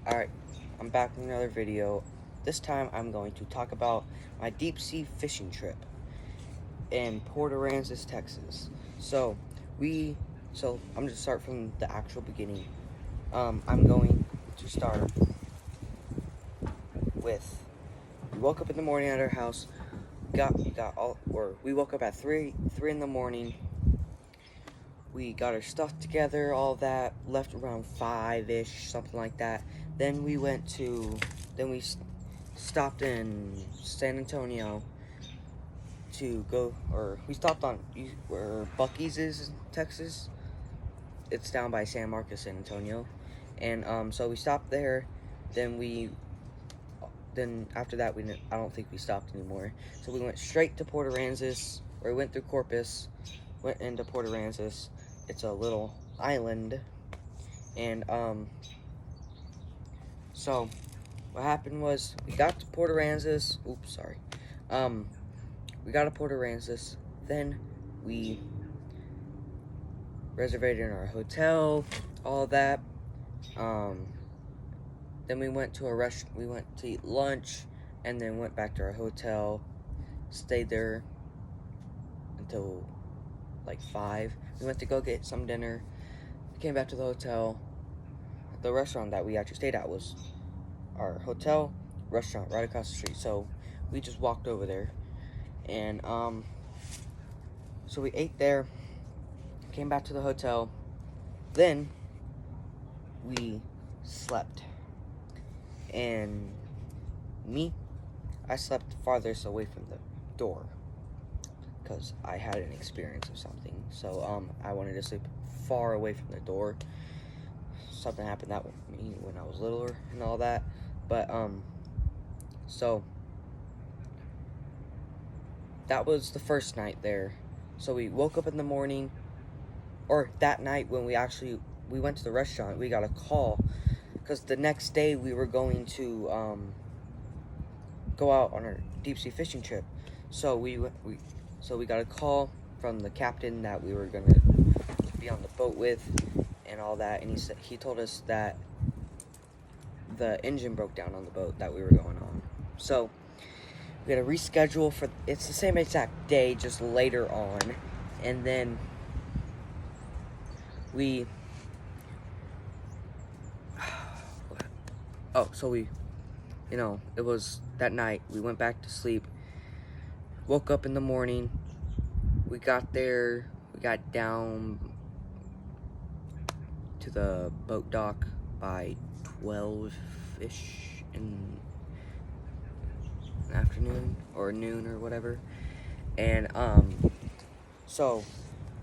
Alright, I'm back with another video. This time I'm going to talk about my deep sea fishing trip in Port Aransas, Texas. So I'm going to start from the actual beginning. I'm going to start with, we woke up in the morning at our house, we woke up at 3 in the morning. We got our stuff together, all that, left around 5-ish, something like that. Then we stopped in San Antonio we stopped on where Buc-ee's is, Texas. It's down by San Marcos, San Antonio. And so we stopped there. Then after that, I don't think we stopped anymore. So we went straight to Port Aransas, or we went through Corpus, went into Port Aransas. It's a little island. And so what happened was we got to Port Aransas. We got to Port Aransas. Then we reserved in our hotel, all that. Then we went to a restaurant. We went to eat lunch, and then went back to our hotel. Stayed there until like 5. We went to go get some dinner. Came back to the hotel. The restaurant that we actually stayed at was our hotel restaurant right across the street. So we just walked over there, and so we ate there. Came back to the hotel. Then we slept. And I slept farthest away from the door because I had an experience of something. So I wanted to sleep far away from the door. Something happened that with me when I was littler and all that. But so that was the first night there. So we woke up in the morning, or that night when we went to the restaurant. We got a call because the next day we were going to go out on our deep sea fishing trip. So we got a call from the captain that we were gonna be on the boat with and all that, and he told us that the engine broke down on the boat that we were going on. So we had to reschedule it's the same exact day, just later on. And then it was that night. We went back to sleep, woke up in the morning. We got there, we got down to the boat dock by 12-ish in the afternoon, or noon, or whatever. And so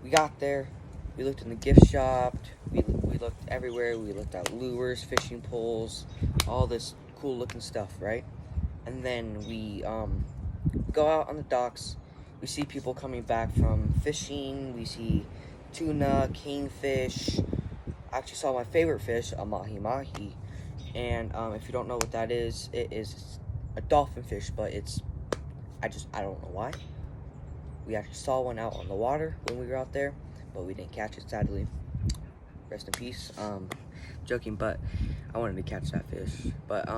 we got there, we looked in the gift shop, we looked everywhere. We looked at lures, fishing poles, all this cool looking stuff, right? And then we go out on the docks. We see people coming back from fishing. We see tuna, kingfish. I actually saw my favorite fish, a mahi-mahi. And if you don't know what that is, it is a dolphin fish, but I don't know why. We actually saw one out on the water when we were out there, but we didn't catch it, sadly. Rest in peace. Joking, but I wanted to catch that fish. But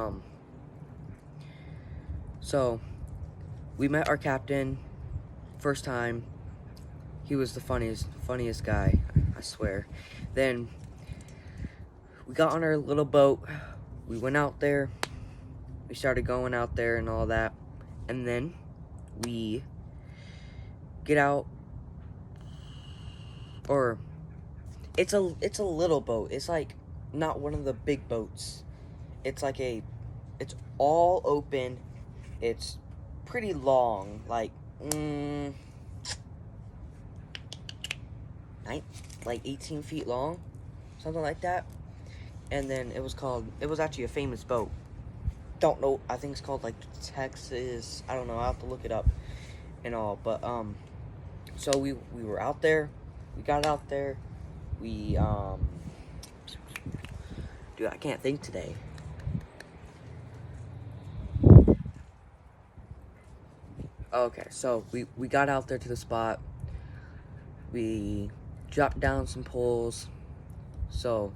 so we met our captain first time. He was the funniest guy, I swear. Then we got on our little boat. We went out there. We started going out there and all that. And then we get out, or it's a little boat. It's like not one of the big boats. It's all open. It's pretty long, like 18 feet long, something like that. And then it was actually a famous boat. Don't know, I think it's called like Texas. I don't know, I'll have to look it up and all. But so we were out there. We got out there. Dude, I can't think today. Okay, so we got out there to the spot. We dropped down some poles. So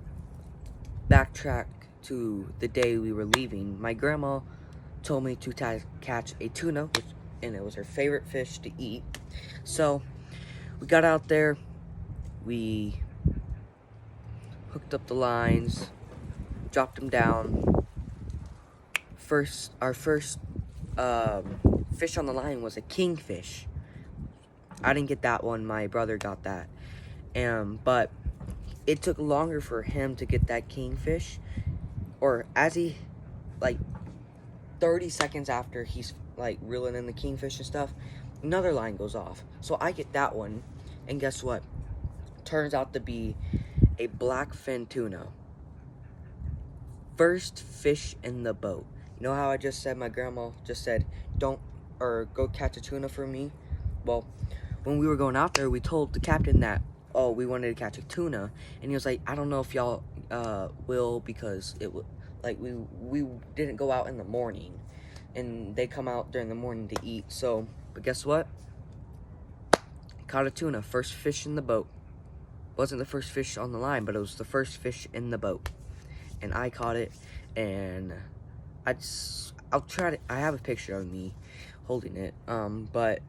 backtrack to the day we were leaving, my grandma told me to catch a tuna, and it was her favorite fish to eat. So we got out there, we hooked up the lines, dropped them down. Our first fish on the line was a kingfish. I didn't get that one, my brother got that. But it took longer for him to get that kingfish, or as he, like, 30 seconds after he's, like, reeling in the kingfish and stuff, another line goes off. So I get that one, and guess what? Turns out to be a blackfin tuna. First fish in the boat. You know how I just said my grandma just said, go catch a tuna for me? Well, when we were going out there, we told the captain that, oh, we wanted to catch a tuna, and he was like, I don't know if y'all will, because it would, like, we didn't go out in the morning, and they come out during the morning to eat. So, but guess what? Caught a tuna, first fish in the boat. Wasn't the first fish on the line, but it was the first fish in the boat, and I caught it. And I'll try to, I have a picture of me holding it, but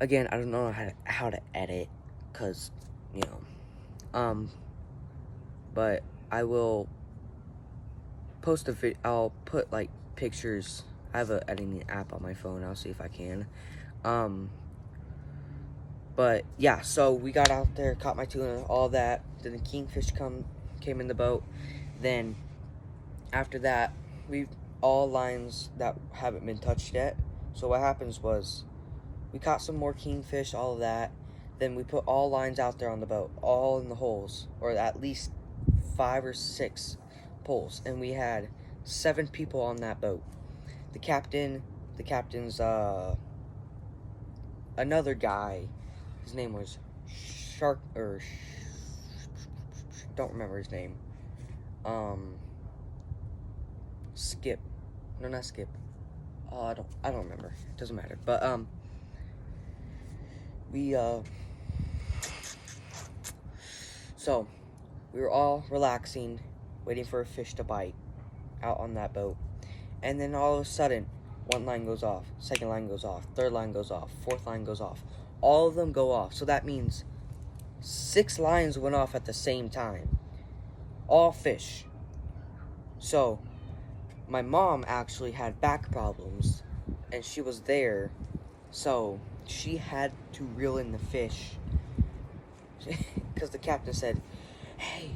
again, I don't know how to edit, because, you know, but I will post a video. I'll put, like, pictures. I have an editing app on my phone. I'll see if I can. But yeah, so we got out there, caught my tuna, all that. Then the kingfish came in the boat. Then after that, all lines that haven't been touched yet. So what happens was, we caught some more kingfish, all of that. Then we put all lines out there on the boat, all in the holes, or at least 5 or 6 poles. And we had 7 people on that boat. The captain's another guy. His name was don't remember his name. Skip. No, not Skip. I don't remember. It doesn't matter. But so we were all relaxing, waiting for a fish to bite out on that boat. And then all of a sudden, one line goes off, second line goes off, third line goes off, fourth line goes off. All of them go off. So that means 6 lines went off at the same time. All fish. So my mom actually had back problems, and she was there, so she had to reel in the fish. Because the captain said, hey,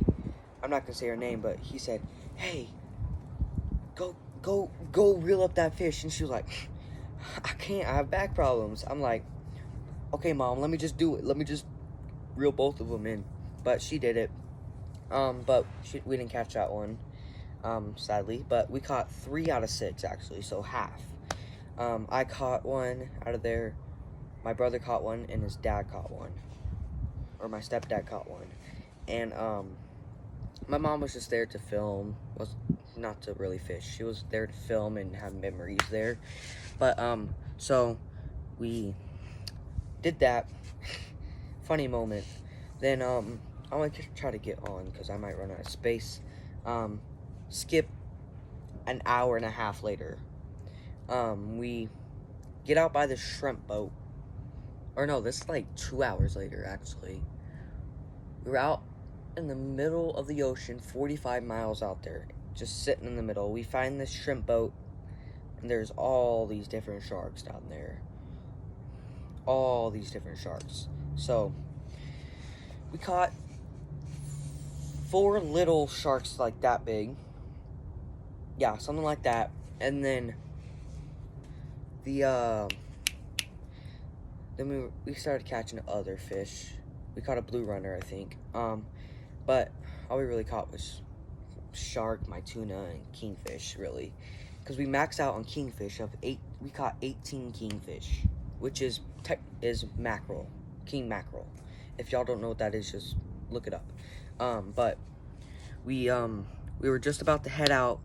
I'm not going to say her name, but he said, hey, go reel up that fish. And she was like, I can't, I have back problems. I'm like, okay, Mom, let me just do it. Let me just reel both of them in. But she did it. But we didn't catch that one, sadly. But we caught 3 out of 6, actually, so half. I caught one out of there. My brother caught one, and his dad caught one. Or my stepdad caught one. And, my mom was just there to film. Was not to really fish. She was there to film and have memories there. But, so we did that. Funny moment. Then, I'm gonna try to get on, because I might run out of space. Skip an hour and a half later. We get out by the shrimp boat. Or no, this is like 2 hours later, actually. We're out in the middle of the ocean, 45 miles out there, just sitting in the middle. We find this shrimp boat, and there's all these different sharks down there. All these different sharks. So, we caught 4 little sharks like that big. Yeah, something like that. And then then we started catching other fish. We caught a blue runner, I think. But all we really caught was shark, my tuna, and kingfish, really. Because we maxed out on kingfish of 8. We caught 18 kingfish, which is mackerel, king mackerel. If y'all don't know what that is, just look it up. But we were just about to head out,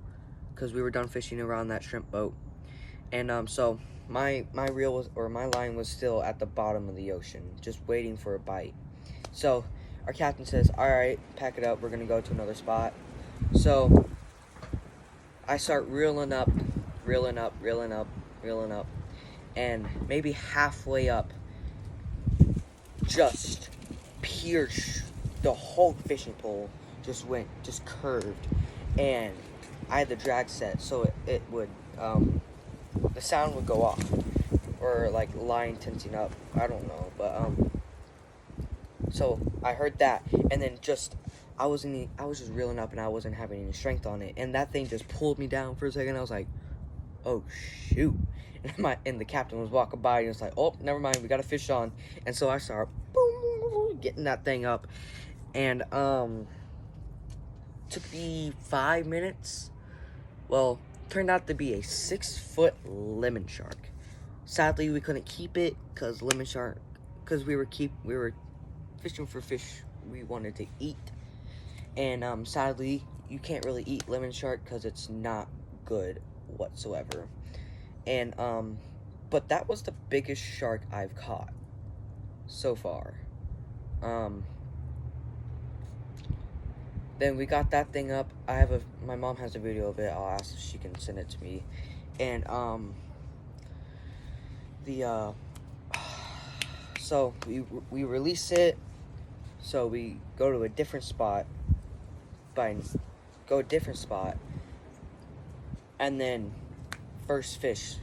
because we were done fishing around that shrimp boat. And so my line was still at the bottom of the ocean, just waiting for a bite. So our captain says, all right, pack it up, we're gonna go to another spot. So I start reeling up, reeling up, reeling up, reeling up, and maybe halfway up, just pierced the whole fishing pole. Just curved, and I had the drag set, so it would, the sound would go off, or like line tensing up. I don't know, but so I heard that, and then I was just reeling up, and I wasn't having any strength on it, and that thing just pulled me down for a second. I was like, oh shoot. And the captain was walking by, and he was like, oh, never mind, we got a fish on. And so I started boom, getting that thing up, and took me 5 minutes. Well, turned out to be a 6-foot lemon shark. Sadly, we couldn't keep it because we were fishing for fish we wanted to eat. And sadly, you can't really eat lemon shark because it's not good whatsoever. And but that was the biggest shark I've caught so far. Then we got that thing up. My mom has a video of it. I'll ask if she can send it to me. And so we release it. So we go to a different spot. And then first fish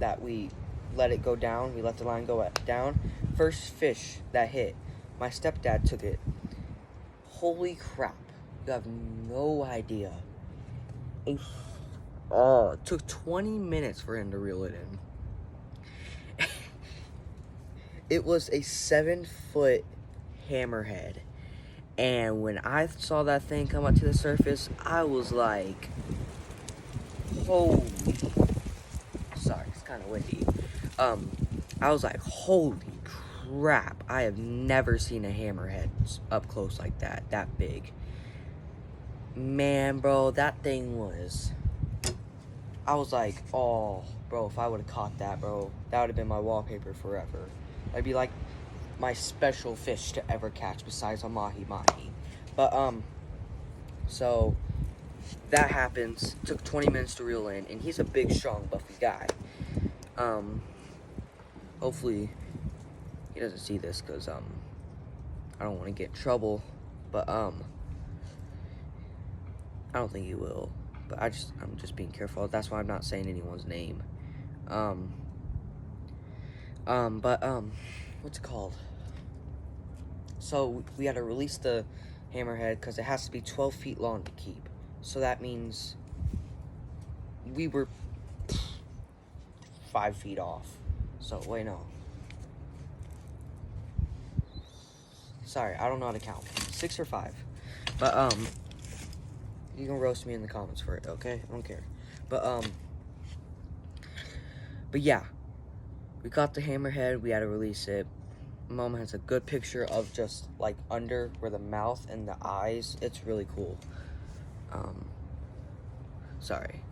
that we let it go down. We let the line go down. First fish that hit, my stepdad took it. Holy crap. You have no idea. It took 20 minutes for him to reel it in. It was a 7-foot hammerhead. And when I saw that thing come up to the surface, I was like, holy, sorry, it's kind of windy. I was like, holy crap, I have never seen a hammerhead up close like that big. Man, bro, that thing was, I was like, oh, bro, if I would have caught that, bro, that would have been my wallpaper forever. That'd be like my special fish to ever catch besides a mahi-mahi. But, so that happens. Took 20 minutes to reel in, and he's a big, strong, buffy guy. Hopefully he doesn't see this, because, I don't want to get in trouble, but, I don't think he will, but I'm just being careful. That's why I'm not saying anyone's name. What's it called? So we had to release the hammerhead because it has to be 12 feet long to keep. So that means we were 5 feet off. So wait, no. Sorry, I don't know how to count. 6 or 5. But you can roast me in the comments for it, okay? I don't care. But yeah, we got the hammerhead. We had to release it. Mom has a good picture of just like under where the mouth and the eyes. It's really cool. Sorry,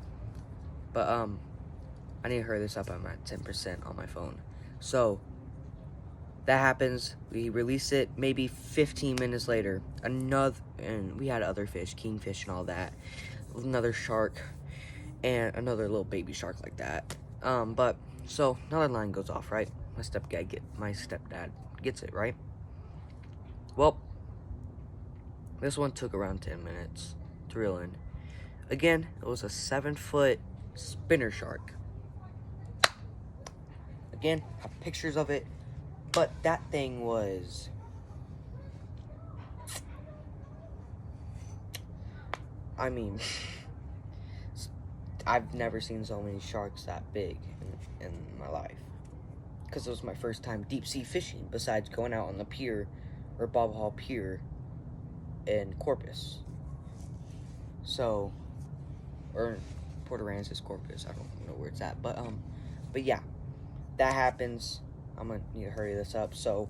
but I need to hurry this up. I'm at 10% on my phone. So that happens. We release it. Maybe 15 minutes later, and we had other fish, kingfish and all that. Another shark and another little baby shark like that. But so another line goes off, right? My stepdad gets it, right? Well, this one took around 10 minutes to reel in. Again, it was a 7-foot spinner shark. Again, have pictures of it, but that thing was, I mean, I've never seen so many sharks that big in my life. Because it was my first time deep sea fishing, besides going out on the pier, or Bob Hall Pier in Corpus. So, or Port Aransas, Corpus, I don't know where it's at. But yeah, that happens. I'm gonna need to hurry this up. So,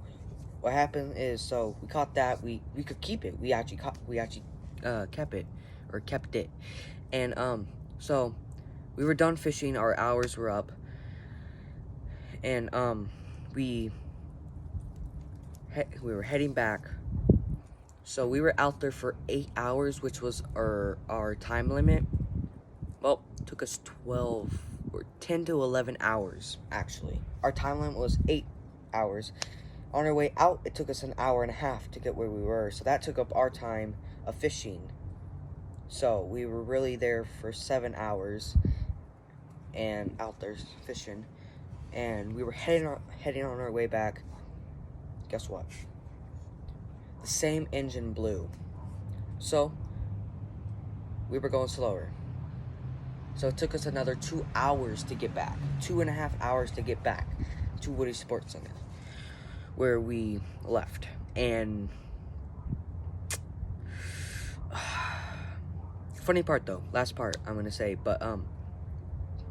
what happened is, so we caught that. We could keep it. We actually kept it. And so we were done fishing. Our hours were up. And we were heading back. So we were out there for 8 hours, which was our time limit. Well, it took us 12 or 10 to 11 hours, actually. Our time limit was 8 hours. On our way out, it took us an hour and a half to get where we were. So that took up our time of fishing. So we were really there for 7 hours and out there fishing. And we were heading on our way back. Guess what? The same engine blew. So we were going slower. So it took us another 2 hours to get back. 2.5 hours to get back to Woody Sports Center, where we left. And funny part though, last part I'm gonna say, but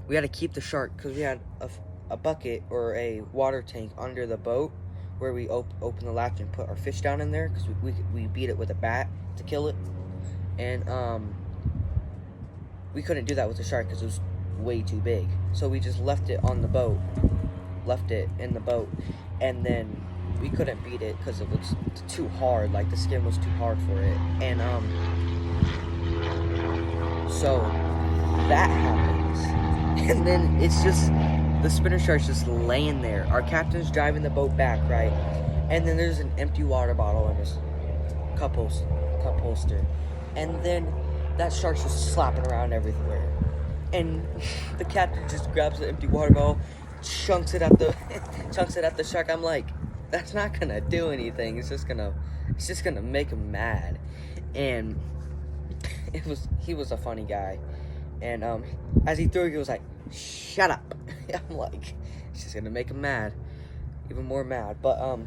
we had to keep the shark because we had a bucket or a water tank under the boat where we open the latch and put our fish down in there, because we beat it with a bat to kill it. And we couldn't do that with the shark because it was way too big. So we just left it in the boat, and then we couldn't beat it because it was too hard. Like, the skin was too hard for it. And so that happens, and then it's just the spinner shark's just laying there. Our captain's driving the boat back, right? And then there's an empty water bottle in his cup holster, and then that shark's just slapping around everywhere. And the captain just grabs the empty water bottle, chunks it at the shark. I'm like, that's not gonna do anything. It's just gonna make him mad. And he was a funny guy. And as he threw it, he was like, "Shut up." I'm like, it's just gonna make him mad, even more mad. But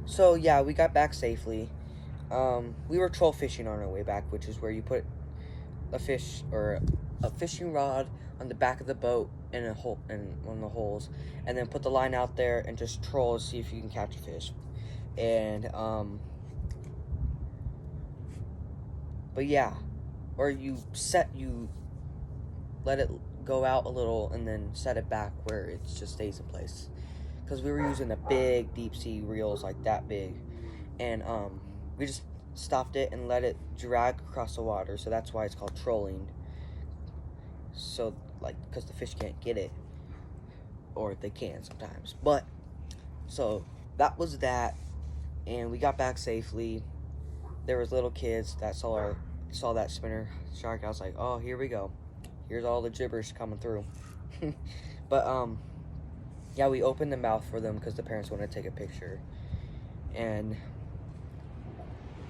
so yeah, we got back safely. We were troll fishing on our way back, which is where you put a fish or a fishing rod on the back of the boat in a hole, in one of the holes, and then put the line out there and just troll to see if you can catch a fish. And but yeah, or you let it go out a little and then set it back where it just stays in place, because we were using the big deep sea reels, like that big. And we just stopped it and let it drag across the water, so that's why it's called trolling. So, like, because the fish can't get it, or they can sometimes. But so that was that, and we got back safely. There was little kids that saw that spinner shark. I was like, oh, here we go, here's all the gibberish coming through. But yeah, we opened the mouth for them because the parents wanted to take a picture.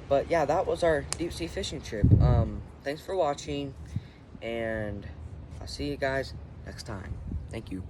But yeah, that was our deep sea fishing trip. Thanks for watching, and I'll see you guys next time. Thank you.